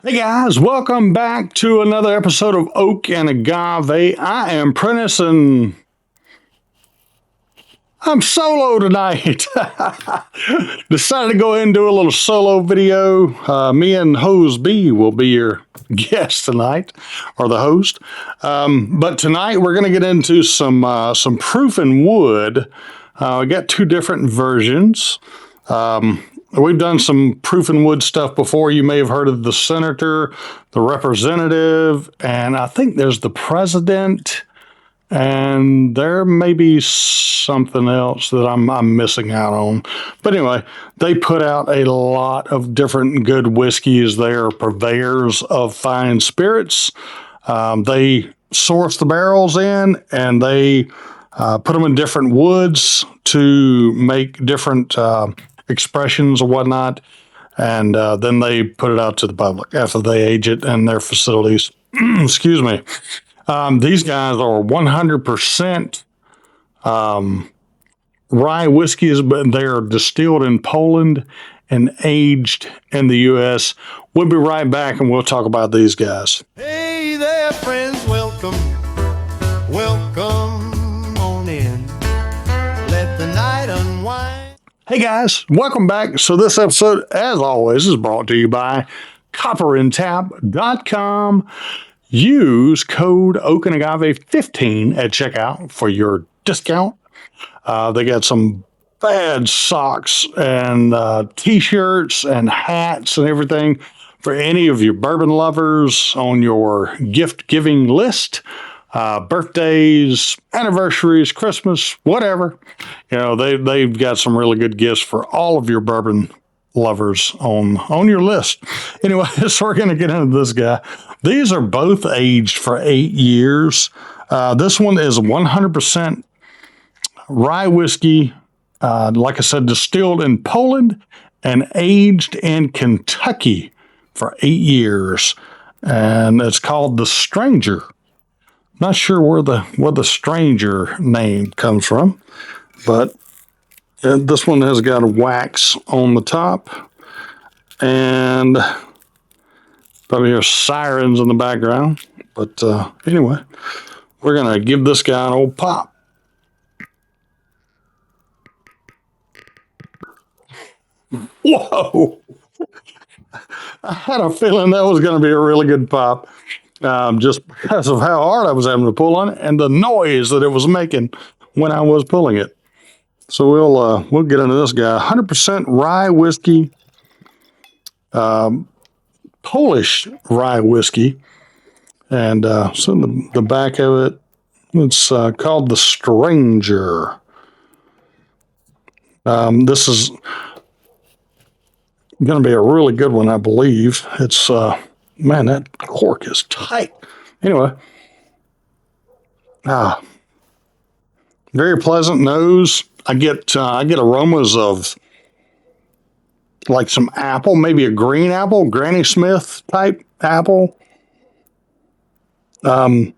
Hey guys, welcome back to another episode of Oak and Agave. I am Prentiss and I'm solo tonight. Decided to go ahead and do a little solo video. Me and Hose B will be your guest tonight, or the host. But tonight we're going to get into some proof and wood. We got two different versions. We've done some proof and wood stuff before. You may have heard of the senator, the representative, and I think there's the president. And there may be something else that I'm missing out on. But anyway, they put out a lot of different good whiskeys. They are purveyors of fine spirits. They source the barrels in and they put them in different woods to make different expressions or whatnot. And then they put it out to the public after they age it in their facilities. Excuse me. These guys are 100% rye whiskeys, but they are distilled in Poland and aged in the U.S. We'll be right back and we'll talk about these guys. Hey there, friends, welcome on in. Let the night unwind. Hey guys, welcome back. So this episode, as always, is brought to you by copperandtap.com. Use code Oak and Agave 15 at checkout for your discount. They got some bad socks and t-shirts and hats and everything for any of your bourbon lovers on your gift giving list. Birthdays, anniversaries, Christmas, whatever. You know, they've got some really good gifts for all of your bourbon lovers on your list. Anyway, so we're going to get into this guy. These are both aged for 8 years. This one is 100% rye whiskey, like I said, distilled in Poland and aged in Kentucky for 8 years. And it's called The Stranger. Not sure where the Stranger name comes from, but this one has got a wax on the top, and probably hear sirens in the background. But anyway, we're going to give this guy an old pop. Whoa! I had a feeling that was going to be a really good pop, just because of how hard I was having to pull on it and the noise that it was making when I was pulling it. So we'll get into this guy. 100% rye whiskey, Polish rye whiskey, and so the back of it, it's called The Stranger. This is going to be a really good one, I believe. It's man, that cork is tight. Anyway, very pleasant nose. I get aromas of like some apple, maybe a green apple, Granny Smith type apple. But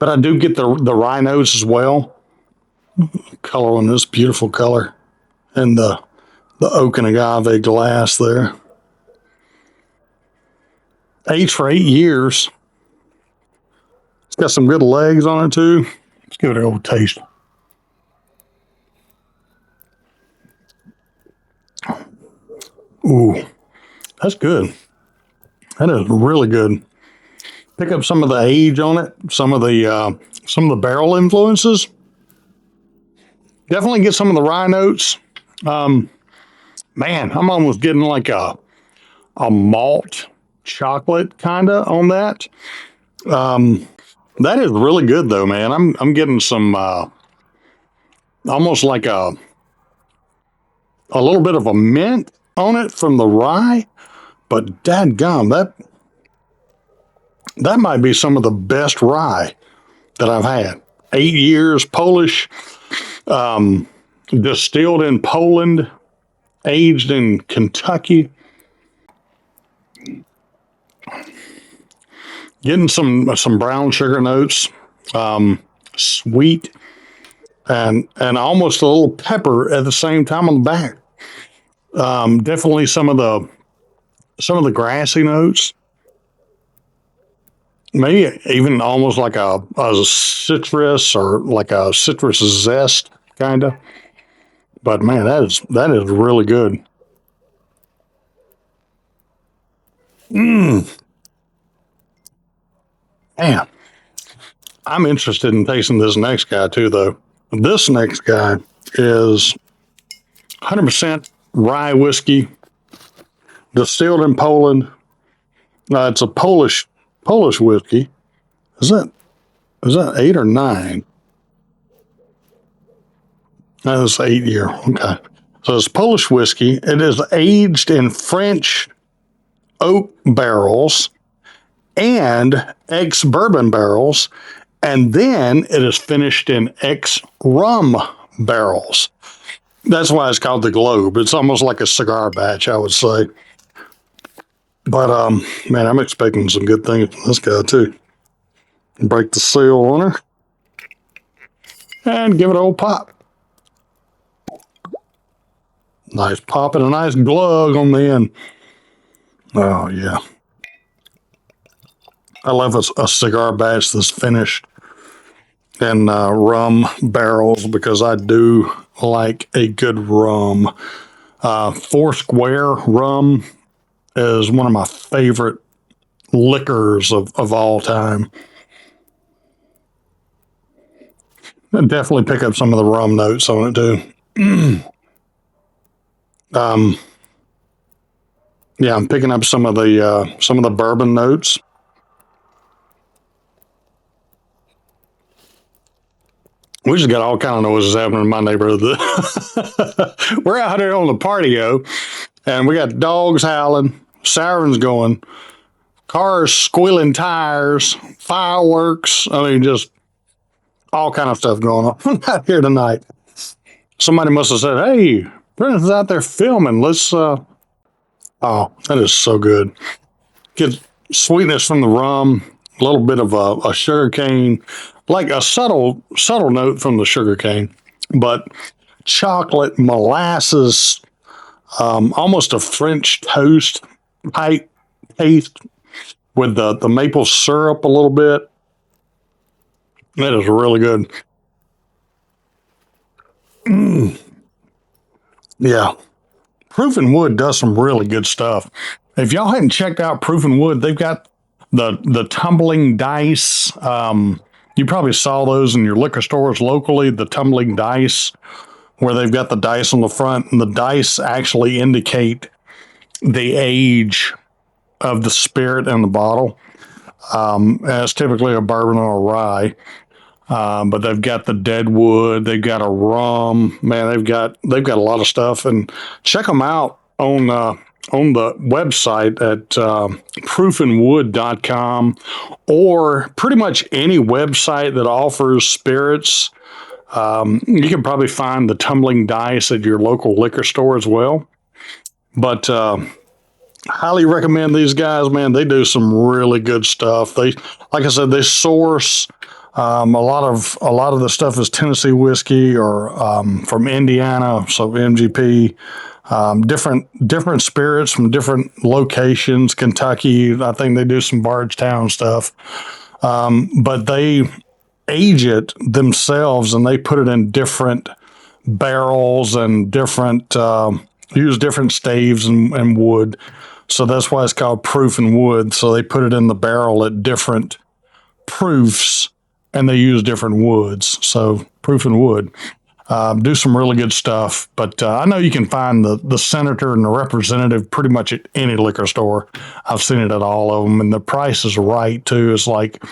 I do get the rye notes as well. Color on this beautiful color, and the Oak and Agave glass there. Aged for 8 years. It's got some good legs on it too. Let's give it an old taste. Ooh, that's good. That is really good. Pick up some of the age on it, some of the barrel influences. Definitely get some of the rye notes. Man, I'm almost getting like a malt chocolate kind of on that. That is really good though, man. I'm getting some almost like a little bit of a mint on it from the rye, but dadgum, that might be some of the best rye that I've had. 8 years, Polish, distilled in Poland, aged in Kentucky. Getting some brown sugar notes, sweet, and almost a little pepper at the same time on the back. Definitely some of the grassy notes maybe even almost like a citrus or like a citrus zest kind of. But man, that is really good. Man, I'm interested in tasting this next guy too, though. This next guy is 100% rye whiskey, distilled in Poland. It's a Polish whiskey. Is that 8 or 9? No, it's 8 year. Okay. So it's Polish whiskey. It is aged in French oak barrels and ex-Bourbon barrels, and then it is finished in ex-Rum barrels. That's why it's called the Globe. It's almost like a cigar batch, I would say. But man, I'm expecting some good things from this guy too. Break the seal on her and give it an old pop. Nice pop and a nice glug on the end. Oh yeah. I love a cigar batch that's finished in rum barrels because I do like a good rum. Foursquare rum is one of my favorite liquors of all time. I definitely pick up some of the rum notes on it too. Yeah, I'm picking up some of the bourbon notes. We just got all kind of noises happening in my neighborhood. We're out here on the patio, and we got dogs howling, sirens going, cars squealing tires, fireworks. I mean, just all kind of stuff going on out here tonight. Somebody must have said, "Hey, Prentiss is out there filming. Let's." Oh, that is so good. Get sweetness from the rum, a little bit of a sugar cane, like a subtle note from the sugar cane, but chocolate, molasses, almost a French toast type taste with the maple syrup a little bit. That is really good. Yeah. Proof and Wood does some really good stuff. If y'all hadn't checked out Proof and Wood, they've got the tumbling dice. You probably saw those in your liquor stores locally, the tumbling dice, where they've got the dice on the front, and the dice actually indicate the age of the spirit in the bottle. As typically a bourbon or a rye. But they've got the deadwood, they've got a rum, man, they've got a lot of stuff, and check them out on the website at proofandwood.com, or pretty much any website that offers spirits. You can probably find the tumbling dice at your local liquor store as well. But highly recommend these guys, man. They do some really good stuff. They, like I said, they source a lot of the stuff is Tennessee whiskey or from Indiana, so MGP. Different spirits from different locations. Kentucky, I think they do some Bardstown stuff, but they age it themselves and they put it in different barrels and different use different staves and wood. So that's why it's called Proof and Wood. So they put it in the barrel at different proofs, and they use different woods. So Proof and Wood do some really good stuff. But I know you can find the senator and the representative pretty much at any liquor store. I've seen it at all of them, and the price is right too. It's like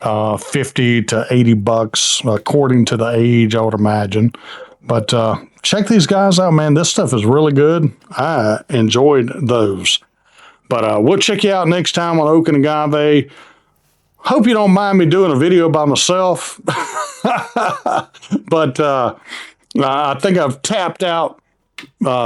$50 to $80 according to the age, I would imagine. But check these guys out, man. This stuff is really good. I enjoyed those. But we'll check you out next time on Oak and Agave. Hope you don't mind me doing a video by myself. But I think I've tapped out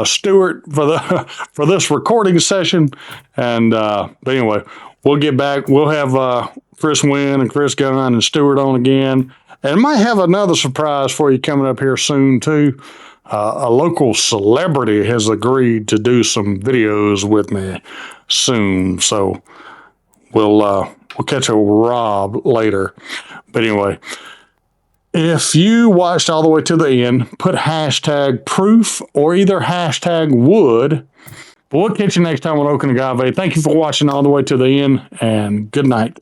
Stuart for this recording session. And but anyway, we'll get back. We'll have Chris Wynn and Chris Gunn and Stuart on again. And might have another surprise for you coming up here soon, too. A local celebrity has agreed to do some videos with me soon. So we'll We'll catch a Rob later. But anyway, if you watched all the way to the end, put hashtag proof or either hashtag wood. But we'll catch you next time on Oak and Agave. Thank you for watching all the way to the end, and good night.